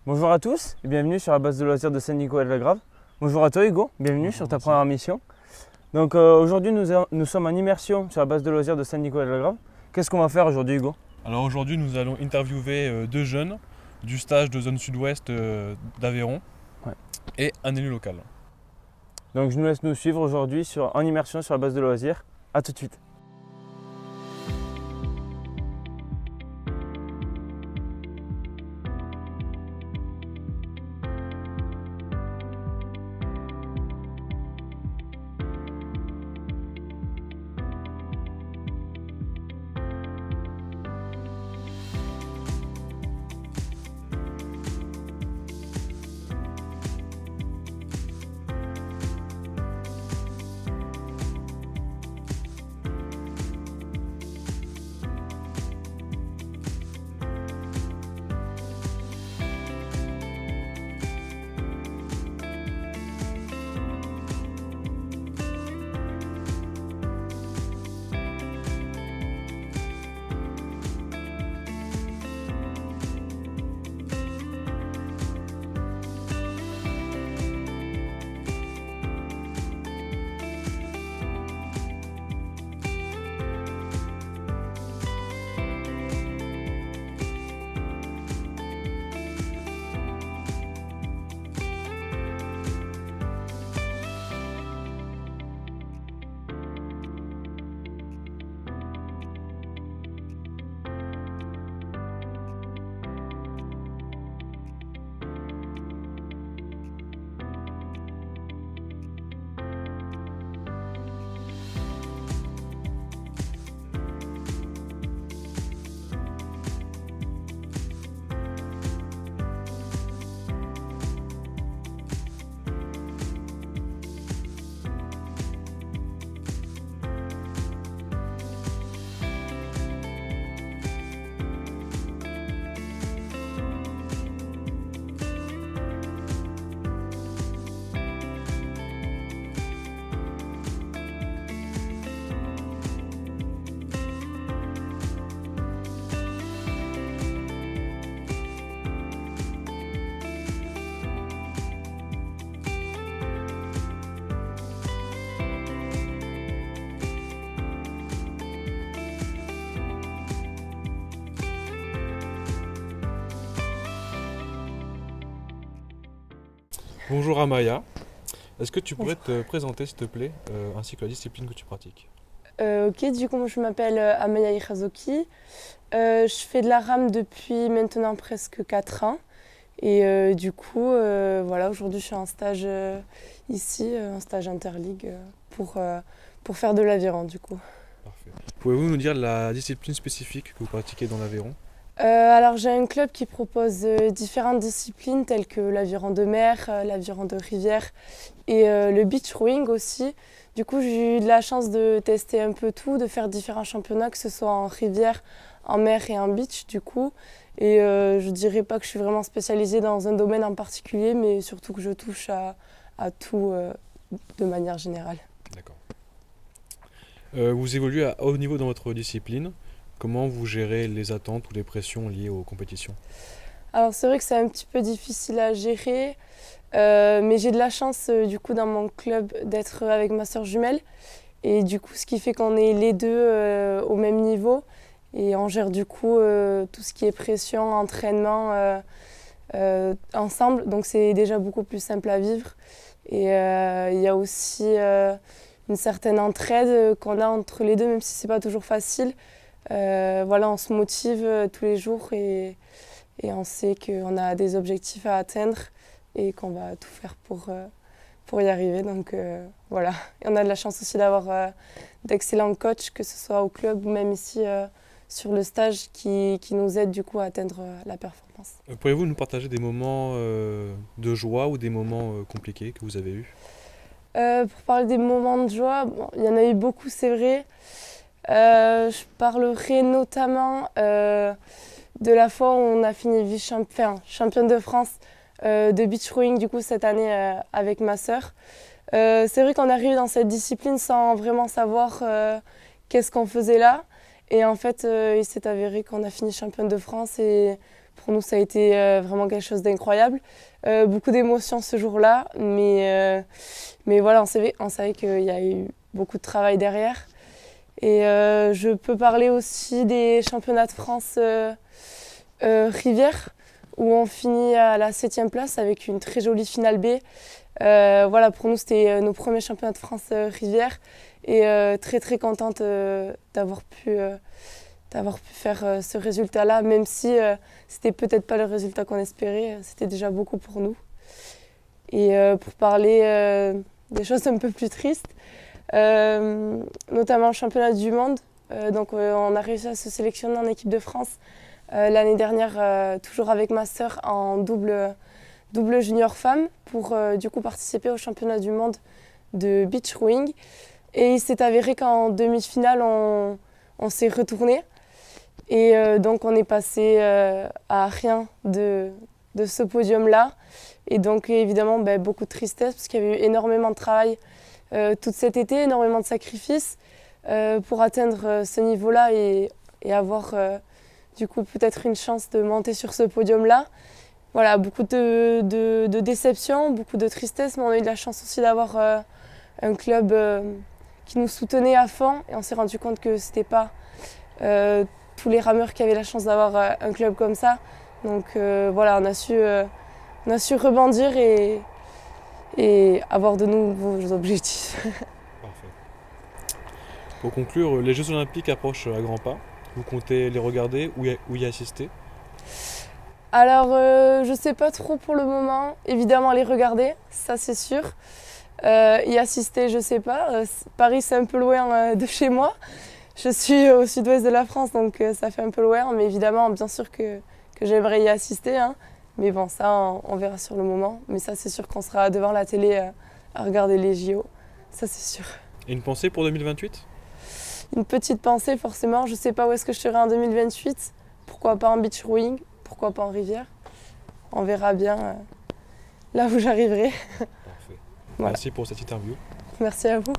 Bonjour à tous et bienvenue sur la base de loisirs de Saint-Nicolas-de-la-Grave. Bonjour à toi Hugo, bienvenue sur ta première mission. Donc aujourd'hui nous sommes en immersion sur la base de loisirs de Saint-Nicolas-de-la-Grave. Qu'est-ce qu'on va faire aujourd'hui Hugo? Alors aujourd'hui nous allons interviewer deux jeunes du stage de zone sud-ouest d'Aveyron et un élu local. Donc je nous laisse nous suivre aujourd'hui en immersion sur la base de loisirs. A tout de suite. Bonjour Amaya, est-ce que tu pourrais te présenter s'il te plaît, ainsi que la discipline que tu pratiques? Ok, du coup, moi, je m'appelle Amaya Irazoki. Je fais de la rame depuis maintenant presque 4 ans. Et du coup, voilà, aujourd'hui, je suis en stage ici, un stage interligue pour faire de l'aviron, du coup. Parfait. Pouvez-vous nous dire la discipline spécifique que vous pratiquez dans l'Aveyron? Alors, j'ai un club qui propose différentes disciplines telles que l'aviron de mer, l'aviron de rivière et le beach rowing aussi. Du coup, j'ai eu de la chance de tester un peu tout, de faire différents championnats, que ce soit en rivière, en mer et en beach du coup. Et je dirais pas que je suis vraiment spécialisée dans un domaine en particulier, mais surtout que je touche à tout de manière générale. D'accord. Vous évoluez à haut niveau dans votre discipline. Comment vous gérez les attentes ou les pressions liées aux compétitions? Alors c'est vrai que c'est un petit peu difficile à gérer, mais j'ai de la chance du coup dans mon club d'être avec ma sœur jumelle. Et du coup ce qui fait qu'on est les deux au même niveau. Et on gère du coup tout ce qui est pression, entraînement ensemble. Donc c'est déjà beaucoup plus simple à vivre. Et il y a aussi une certaine entraide qu'on a entre les deux, même si c'est pas toujours facile. Voilà, on se motive tous les jours et on sait qu'on a des objectifs à atteindre et qu'on va tout faire pour y arriver. Donc voilà, et on a de la chance aussi d'avoir d'excellents coachs, que ce soit au club ou même ici sur le stage, qui nous aident du coup à atteindre la performance. Pourriez-vous nous partager des moments de joie ou des moments compliqués que vous avez eus? Pour parler des moments de joie, bon, il y en a eu beaucoup, c'est vrai. Je parlerai notamment de la fois où on a fini championne de France de beach rowing du coup cette année avec ma sœur. C'est vrai qu'on est arrivé dans cette discipline sans vraiment savoir qu'est-ce qu'on faisait là. Et en fait, il s'est avéré qu'on a fini championne de France et Pour nous, ça a été vraiment quelque chose d'incroyable. Beaucoup d'émotions ce jour-là, mais voilà, on savait qu'il y a eu beaucoup de travail derrière. Et je peux parler aussi des championnats de France Rivière, où on finit à la 7e place avec une très jolie finale B. Voilà, pour nous, c'était nos premiers championnats de France Rivière. Et très très contente d'avoir pu faire ce résultat-là, même si c'était peut-être pas le résultat qu'on espérait, c'était déjà beaucoup pour nous. Et pour parler des choses un peu plus tristes, notamment le championnat du monde, on a réussi à se sélectionner en équipe de France l'année dernière, toujours avec ma sœur en double junior femme, pour du coup participer au championnat du monde de beach rowing. Et il s'est avéré qu'en demi-finale, on s'est retourné. Et donc on est passé à rien de ce podium-là. Et donc évidemment, beaucoup de tristesse, parce qu'il y avait eu énormément de travail tout cet été, énormément de sacrifices pour atteindre ce niveau-là et avoir du coup peut-être une chance de monter sur ce podium-là. Voilà, beaucoup de déception, beaucoup de tristesse, mais on a eu de la chance aussi d'avoir un club qui nous soutenait à fond, et on s'est rendu compte que c'était pas tous les rameurs qui avaient la chance d'avoir un club comme ça. Donc voilà, on a su rebondir et avoir de nouveaux objectifs. Parfait. Pour conclure, les Jeux Olympiques approchent à grands pas. Vous comptez les regarder ou y assister? Alors, je sais pas trop pour le moment. Évidemment, les regarder, ça c'est sûr. Y assister, je sais pas. Paris, c'est un peu loin de chez moi. Je suis au sud-ouest de la France, donc ça fait un peu loin. Mais évidemment, bien sûr que j'aimerais y assister. Hein. Mais bon, ça, on verra sur le moment. Mais ça, c'est sûr qu'on sera devant la télé à regarder les JO. Ça, c'est sûr. Et une pensée pour 2028? Une petite pensée, forcément. Je sais pas où est-ce que je serai en 2028. Pourquoi pas en beach rowing? Pourquoi pas en rivière? On verra bien là où j'arriverai. Parfait. Voilà. Merci pour cette interview. Merci à vous.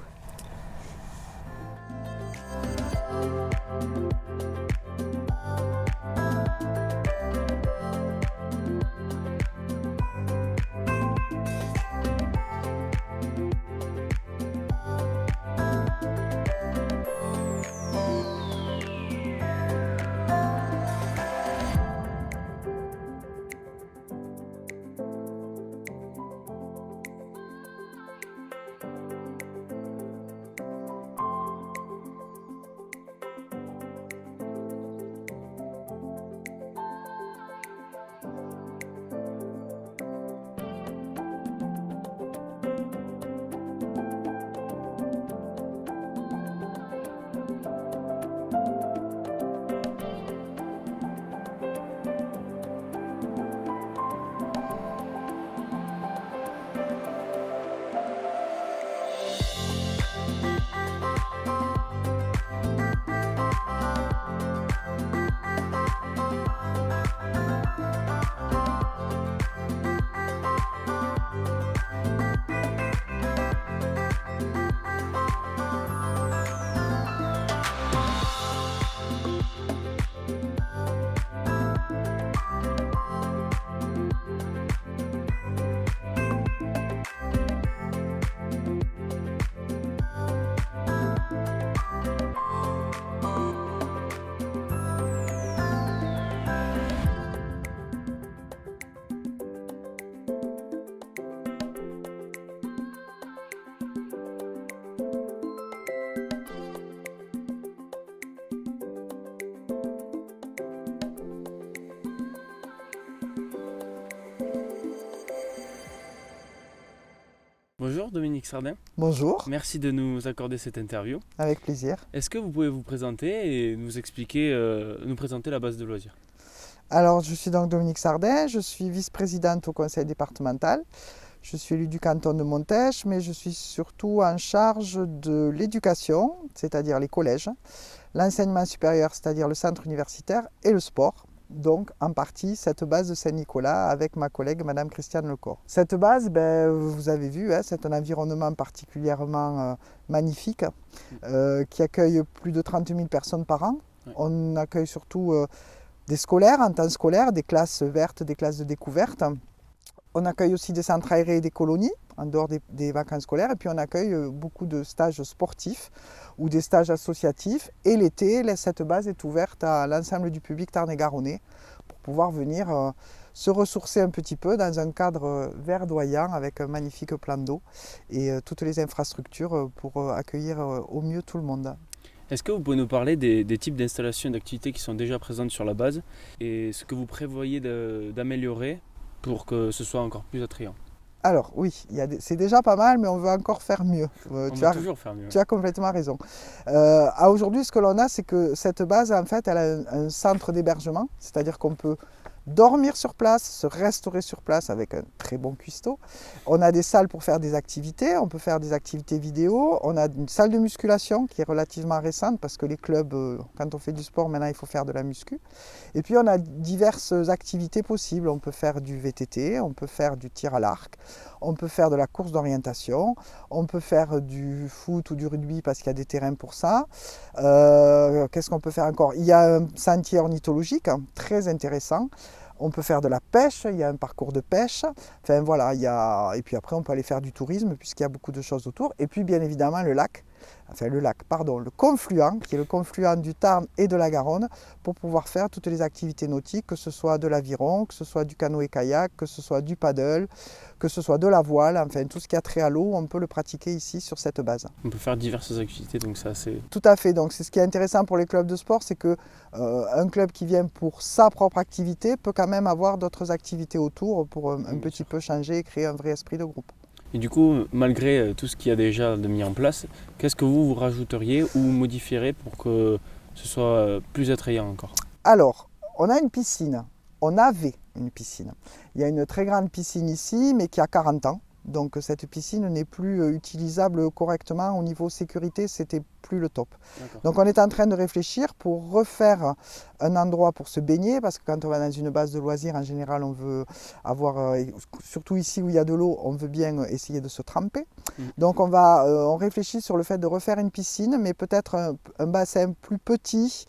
Bonjour Dominique Sardin, Bonjour, merci de nous accorder cette interview. avec plaisir. Est-ce que vous pouvez vous présenter et nous expliquer, nous présenter la base de loisirs? Alors, je suis donc Dominique Sardin, je suis vice-présidente au conseil départemental. Je suis élue du canton de Montèche, mais je suis surtout en charge de l'éducation, c'est-à-dire les collèges, l'enseignement supérieur, c'est-à-dire le centre universitaire, et le sport. Donc en partie cette base de Saint-Nicolas avec ma collègue Madame Christiane Lecor. Cette base, vous avez vu, c'est un environnement particulièrement magnifique qui accueille plus de 30 000 personnes par an. Ouais. On accueille surtout des scolaires en temps scolaire, des classes vertes, des classes de découverte. On accueille aussi des centres aérés et des colonies en dehors des vacances scolaires. Et puis on accueille beaucoup de stages sportifs ou des stages associatifs. Et l'été, cette base est ouverte à l'ensemble du public tarn-et-garonnais pour pouvoir venir se ressourcer un petit peu dans un cadre verdoyant avec un magnifique plan d'eau et toutes les infrastructures pour accueillir au mieux tout le monde. Est-ce que vous pouvez nous parler des types d'installations et d'activités qui sont déjà présentes sur la base et ce que vous prévoyez d'améliorer pour que ce soit encore plus attrayant? Alors oui, c'est déjà pas mal, mais on veut encore faire mieux. On va toujours faire mieux. Tu as complètement raison. Aujourd'hui, ce que l'on a, c'est que cette base, en fait, elle a un centre d'hébergement, c'est-à-dire qu'on peut dormir sur place, se restaurer sur place avec un très bon cuistot. On a des salles pour faire des activités, on peut faire des activités vidéo. On a une salle de musculation qui est relativement récente parce que les clubs, quand on fait du sport, maintenant il faut faire de la muscu. Et puis on a diverses activités possibles. On peut faire du VTT, on peut faire du tir à l'arc, on peut faire de la course d'orientation, on peut faire du foot ou du rugby parce qu'il y a des terrains pour ça. Qu'est-ce qu'on peut faire encore? Il y a un sentier ornithologique très intéressant. On peut faire de la pêche, il y a un parcours de pêche. Enfin voilà, et puis après on peut aller faire du tourisme puisqu'il y a beaucoup de choses autour. Et puis bien évidemment le confluent, qui est le confluent du Tarn et de la Garonne, pour pouvoir faire toutes les activités nautiques, que ce soit de l'aviron, que ce soit du canoë-kayak, que ce soit du paddle, que ce soit de la voile, enfin tout ce qui a trait à l'eau, on peut le pratiquer ici sur cette base. On peut faire diverses activités, donc ça c'est... Tout à fait, donc c'est ce qui est intéressant pour les clubs de sport, c'est que un club qui vient pour sa propre activité peut quand même avoir d'autres activités autour pour un petit peu changer et créer un vrai esprit de groupe. Et du coup, malgré tout ce qu'il y a déjà de mis en place, qu'est-ce que vous rajouteriez ou modifierez pour que ce soit plus attrayant encore? Alors, on a une piscine. On avait une piscine. Il y a une très grande piscine ici, mais qui a 40 ans. Donc cette piscine n'est plus utilisable correctement au niveau sécurité, c'était plus le top. Donc on est en train de réfléchir pour refaire un endroit pour se baigner, parce que quand on va dans une base de loisirs, en général on veut avoir, surtout ici où il y a de l'eau, on veut bien essayer de se tremper. Donc on réfléchit sur le fait de refaire une piscine, mais peut-être un bassin plus petit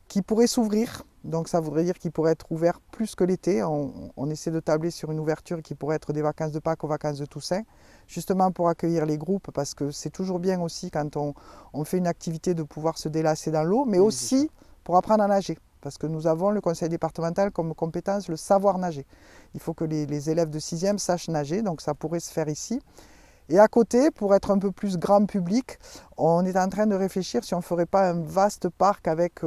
qui pourrait s'ouvrir. Donc ça voudrait dire qu'il pourrait être ouvert plus que l'été. On essaie de tabler sur une ouverture qui pourrait être des vacances de Pâques aux vacances de Toussaint, justement pour accueillir les groupes, parce que c'est toujours bien aussi quand on fait une activité de pouvoir se délasser dans l'eau, mais aussi pour apprendre à nager. Parce que nous avons le conseil départemental comme compétence le savoir nager. Il faut que les élèves de 6e sachent nager, donc ça pourrait se faire ici. Et à côté, pour être un peu plus grand public, on est en train de réfléchir si on ne ferait pas un vaste parc avec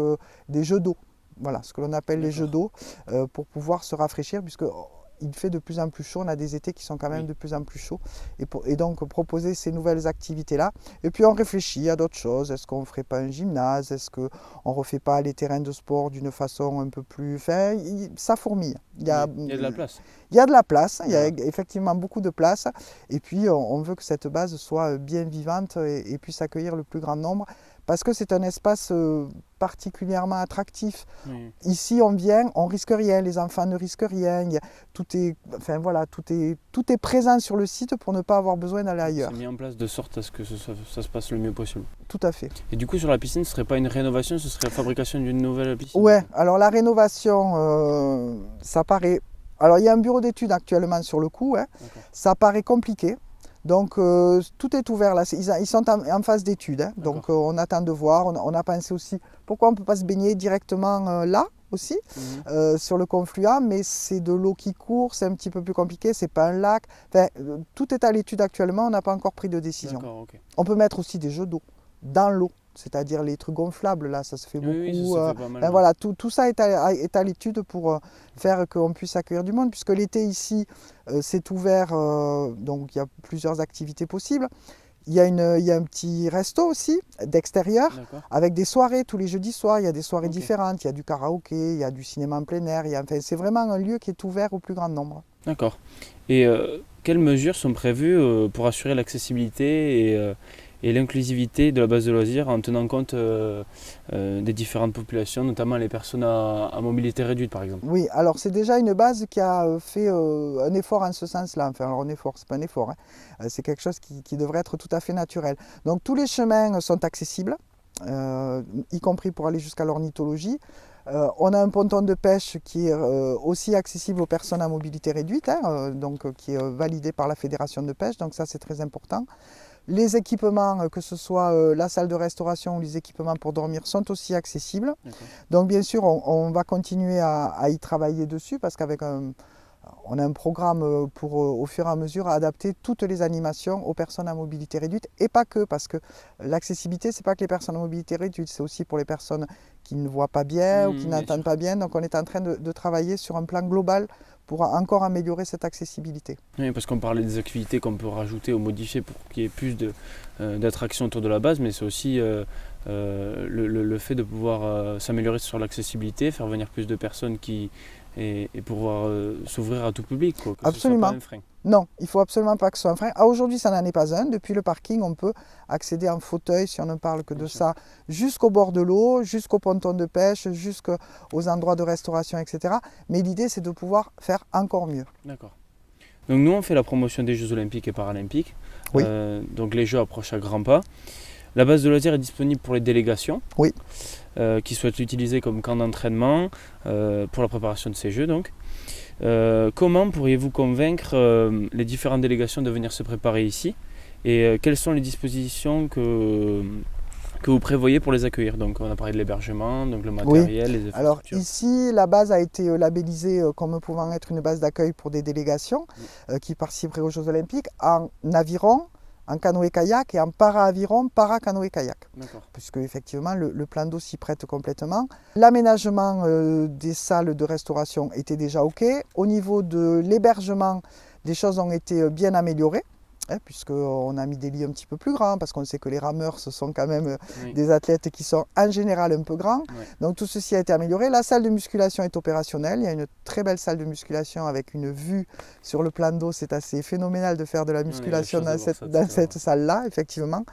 des jeux d'eau. Voilà, ce que l'on appelle les jeux d'eau, pour pouvoir se rafraîchir, puisqu'il fait de plus en plus chaud, on a des étés qui sont quand même de plus en plus chauds, et donc proposer ces nouvelles activités-là. Et puis on réfléchit à d'autres choses, est-ce qu'on ne ferait pas un gymnase, est-ce qu'on ne refait pas les terrains de sport d'une façon un peu plus... Enfin, ça fourmille. Il y a de la place. Il y a de la place, il y a effectivement beaucoup de place, et puis on veut que cette base soit bien vivante et puisse accueillir le plus grand nombre, parce que c'est un espace particulièrement attractif. Ici on vient, on risque rien, les enfants ne risquent rien, tout est présent sur le site pour ne pas avoir besoin d'aller ailleurs. C'est mis en place de sorte à ce que ça se passe le mieux possible. Tout à fait. Et du coup sur la piscine, ce ne serait pas une rénovation, ce serait la fabrication d'une nouvelle piscine? Ouais, alors la rénovation, ça paraît... Alors il y a un bureau d'études actuellement sur le coup, ça paraît compliqué. Donc tout est ouvert là, ils sont en phase d'études, donc on attend de voir, on a pensé aussi pourquoi on ne peut pas se baigner directement là aussi, sur le confluent, mais c'est de l'eau qui court, c'est un petit peu plus compliqué, c'est pas un lac, enfin, tout est à l'étude actuellement, on n'a pas encore pris de décision. On peut mettre aussi des jeux d'eau dans l'eau, c'est-à-dire les trucs gonflables, là ça se fait beaucoup. Oui, ça se fait pas mal, voilà, tout ça est à l'étude pour faire qu'on puisse accueillir du monde, puisque l'été ici c'est ouvert, donc il y a plusieurs activités possibles. Il y a un petit resto aussi d'extérieur avec des soirées tous les jeudis soirs, il y a des soirées différentes, il y a du karaoké, il y a du cinéma en plein air, enfin, c'est vraiment un lieu qui est ouvert au plus grand nombre. D'accord. Et quelles mesures sont prévues pour assurer l'accessibilité et l'inclusivité de la base de loisirs en tenant compte des différentes populations, notamment les personnes à mobilité réduite par exemple? Oui, alors c'est déjà une base qui a fait un effort en ce sens-là. Enfin, alors un effort, c'est pas un effort, c'est quelque chose qui devrait être tout à fait naturel. Donc tous les chemins sont accessibles, y compris pour aller jusqu'à l'ornithologie. On a un ponton de pêche qui est aussi accessible aux personnes à mobilité réduite, hein, qui est validé par la Fédération de pêche, donc ça c'est très important. Les équipements, que ce soit la salle de restauration ou les équipements pour dormir, sont aussi accessibles. Donc bien sûr, on va continuer à y travailler dessus parce qu'avec on a un programme pour, au fur et à mesure, adapter toutes les animations aux personnes à mobilité réduite et pas que, parce que l'accessibilité, c'est pas que les personnes à mobilité réduite, c'est aussi pour les personnes qui ne voient pas bien ou qui n'entendent pas bien. Donc on est en train de travailler sur un plan global pour encore améliorer cette accessibilité. Oui, parce qu'on parlait des activités qu'on peut rajouter ou modifier pour qu'il y ait plus d'attractions autour de la base, mais c'est aussi le fait de pouvoir s'améliorer sur l'accessibilité, faire venir plus de personnes et pouvoir s'ouvrir à tout public, quoi, que Absolument. ce soit pas un frein. Non, il ne faut absolument pas que ce soit un frein. Aujourd'hui, ça n'en est pas un. Depuis le parking, on peut accéder en fauteuil, si on ne parle que de ça, jusqu'au bord de l'eau, jusqu'au ponton de pêche, jusqu'aux endroits de restauration, etc. Mais l'idée, c'est de pouvoir faire encore mieux. D'accord. Donc nous, on fait la promotion des Jeux Olympiques et Paralympiques. Oui. Donc les Jeux approchent à grands pas. La base de loisirs est disponible pour les délégations Oui. Qui souhaitent l'utiliser comme camp d'entraînement pour la préparation de ces Jeux. Donc. Comment pourriez-vous convaincre les différentes délégations de venir se préparer ici et quelles sont les dispositions que vous prévoyez pour les accueillir? Donc on a parlé de l'hébergement, donc le matériel, les infrastructures. Alors ici, la base a été labellisée comme pouvant être une base d'accueil pour des délégations qui participeraient aux Jeux Olympiques en aviron, en canoë-kayak et en para-aviron, para-canoë-kayak. Puisque effectivement le plan d'eau s'y prête complètement. L'aménagement des salles de restauration était déjà OK. Au niveau de l'hébergement, des choses ont été bien améliorées. Puisqu'on a mis des lits un petit peu plus grands, parce qu'on sait que les rameurs, ce sont quand même des athlètes qui sont en général un peu grands. Donc tout ceci a été amélioré. La salle de musculation est opérationnelle. Il y a une très belle salle de musculation avec une vue sur le plan d'eau. C'est assez phénoménal de faire de la musculation dans cette salle-là, effectivement.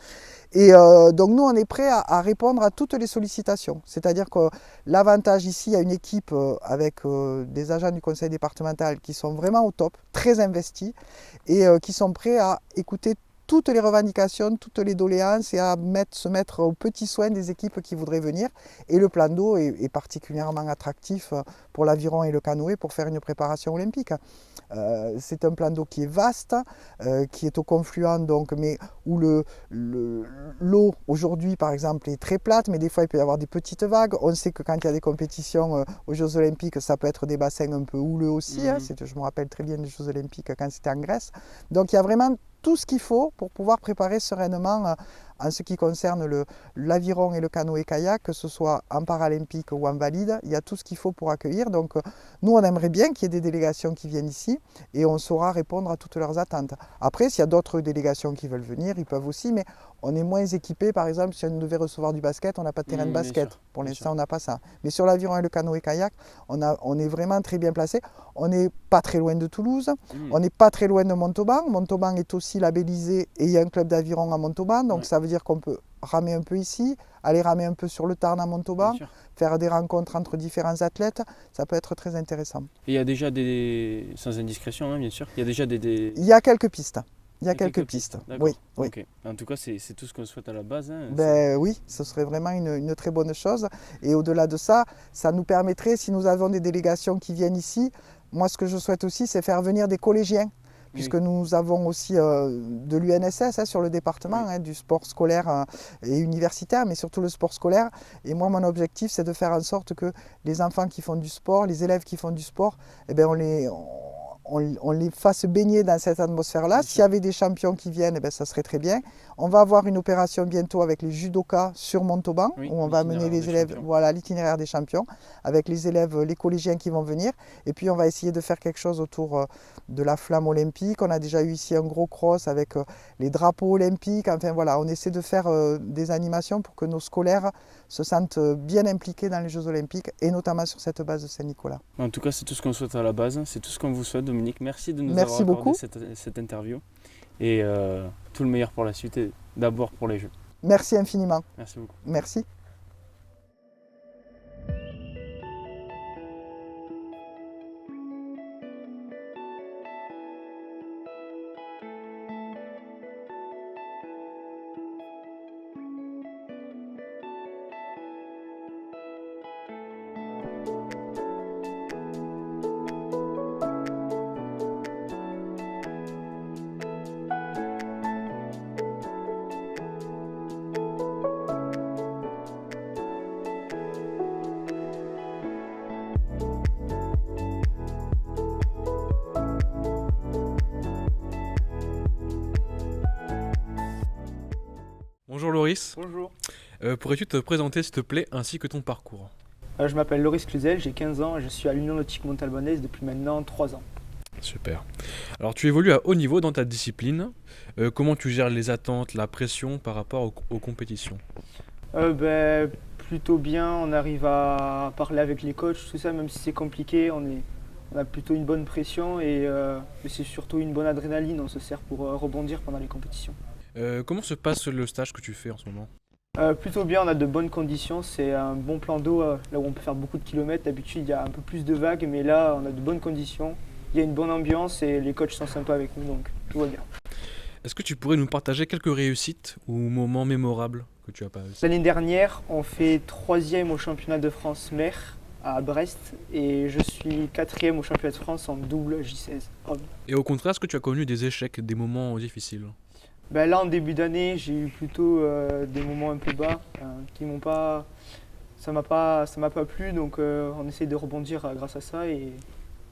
Et donc nous, on est prêts à répondre à toutes les sollicitations. C'est-à-dire que l'avantage ici, il y a une équipe avec des agents du conseil départemental qui sont vraiment au top, très investis, et qui sont prêts à écouter toutes les revendications, toutes les doléances et à se mettre aux petits soins des équipes qui voudraient venir. Et le plan d'eau est particulièrement attractif pour l'aviron et le canoë pour faire une préparation olympique. C'est un plan d'eau qui est vaste, qui est au confluent, donc, mais où l'eau aujourd'hui par exemple est très plate, mais des fois il peut y avoir des petites vagues. On sait que quand il y a des compétitions aux Jeux Olympiques, ça peut être des bassins un peu houleux aussi. Je me rappelle très bien des Jeux Olympiques quand c'était en Grèce. Donc il y a vraiment tout ce qu'il faut pour pouvoir préparer sereinement en ce qui concerne l'aviron et le canoë-kayak, que ce soit en paralympique ou en valide. Il y a tout ce qu'il faut pour accueillir. Donc nous, on aimerait bien qu'il y ait des délégations qui viennent ici et on saura répondre à toutes leurs attentes. Après, s'il y a d'autres délégations qui veulent venir, ils peuvent aussi, mais on est moins équipés. Par exemple, si on devait recevoir du basket, on n'a pas de terrain de basket. Pour l'instant, on n'a pas ça. Mais sur l'aviron et le canoë-kayak, on est vraiment très bien placé. On n'est pas très loin de Toulouse. On n'est pas très loin de Montauban. Montauban est aussi labellisé et il y a un club d'aviron à Montauban. Donc ça veut dire qu'on peut ramer un peu ici, aller ramer un peu sur le Tarn à Montauban, faire des rencontres entre différents athlètes. Ça peut être très intéressant. Et il y a déjà sans indiscrétion, hein, bien sûr, il y a déjà Il y a quelques pistes. Il y a quelques pistes. Oui. Okay. En tout cas, c'est tout ce qu'on souhaite à la base. Hein, oui, ce serait vraiment une très bonne chose. Et au-delà de ça, ça nous permettrait, si nous avons des délégations qui viennent ici, moi ce que je souhaite aussi, c'est faire venir des collégiens. Puisque nous avons aussi de l'UNSS sur le département, du sport scolaire et universitaire, mais surtout le sport scolaire. Et moi, mon objectif, c'est de faire en sorte que les enfants qui font du sport, les élèves qui font du sport, eh bien, on les fasse baigner dans cette atmosphère-là. S'il y avait des champions qui viennent, eh bien, ça serait très bien. On va avoir une opération bientôt avec les judokas sur Montauban, où on va mener les élèves, voilà l'itinéraire des champions, avec les élèves, les collégiens qui vont venir. Et puis on va essayer de faire quelque chose autour de la flamme olympique. On a déjà eu ici un gros cross avec les drapeaux olympiques. Enfin voilà, on essaie de faire des animations pour que nos scolaires se sentent bien impliqués dans les Jeux Olympiques et notamment sur cette base de Saint-Nicolas. En tout cas, c'est tout ce qu'on souhaite à la base. C'est tout ce qu'on vous souhaite, Dominique. Merci de nous avoir accordé cette interview. Et tout le meilleur pour la suite et d'abord pour les Jeux. Merci infiniment. Merci beaucoup. Merci. Bonjour Loris. Bonjour, Pourrais-tu te présenter s'il te plaît ainsi que ton parcours? je m'appelle Loris Cluzel, j'ai 15 ans et je suis à l'Union Nautique Montalbanaise depuis maintenant 3 ans. Super. Alors tu évolues à haut niveau dans ta discipline. Comment tu gères les attentes, la pression par rapport aux compétitions? Plutôt bien, on arrive à parler avec les coachs, tout ça, même si c'est compliqué, on a plutôt une bonne pression mais c'est surtout une bonne adrénaline, on se sert pour rebondir pendant les compétitions. Comment se passe le stage que tu fais en ce moment? Plutôt bien, on a de bonnes conditions, c'est un bon plan d'eau là où on peut faire beaucoup de kilomètres. D'habitude il y a un peu plus de vagues, mais là on a de bonnes conditions, il y a une bonne ambiance et les coachs sont sympas avec nous, donc tout va bien. Est-ce que tu pourrais nous partager quelques réussites ou moments mémorables que tu as pas eu? L'année dernière, on fait 3e au championnat de France mer à Brest et je suis 4e au championnat de France en double J16 homme. Et au contraire, est-ce que tu as connu des échecs, des moments difficiles? Là en début d'année, j'ai eu plutôt des moments un peu bas qui m'ont pas, ça m'a pas plu, donc on essaie de rebondir grâce à ça et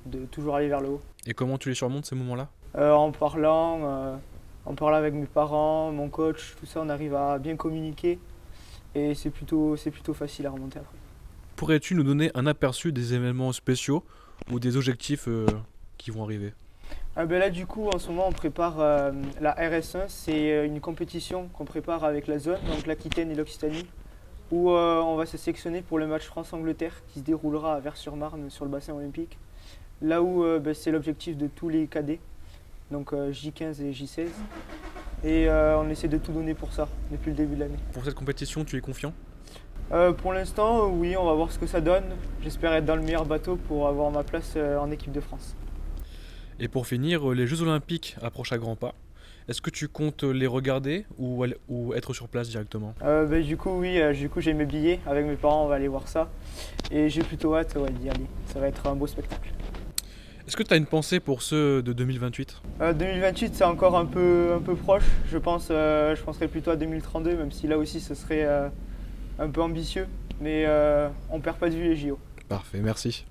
de toujours aller vers le haut. Et comment tu les surmontes ces moments-là? En parlant avec mes parents, mon coach, tout ça, on arrive à bien communiquer et c'est plutôt facile à remonter après. Pourrais-tu nous donner un aperçu des événements spéciaux ou des objectifs qui vont arriver? Là du coup en ce moment on prépare la RS1, c'est une compétition qu'on prépare avec la zone, donc l'Aquitaine et l'Occitanie, où on va se sélectionner pour le match France-Angleterre qui se déroulera à Vers-sur-Marne sur le bassin olympique. Là où c'est l'objectif de tous les cadets, donc J15 et J16. Et on essaie de tout donner pour ça depuis le début de l'année. Pour cette compétition, tu es confiant? Pour l'instant, oui, on va voir ce que ça donne. J'espère être dans le meilleur bateau pour avoir ma place en équipe de France. Et pour finir, les Jeux Olympiques approchent à grands pas. Est-ce que tu comptes les regarder ou être sur place directement? Du coup, oui, j'ai mes billets. Avec mes parents, on va aller voir ça. Et j'ai plutôt hâte d'y aller. Ça va être un beau spectacle. Est-ce que tu as une pensée pour ceux de 2028? 2028, c'est encore un peu proche. Je penserais plutôt à 2032, même si là aussi, ce serait un peu ambitieux. Mais on perd pas de vue les JO. Parfait, merci.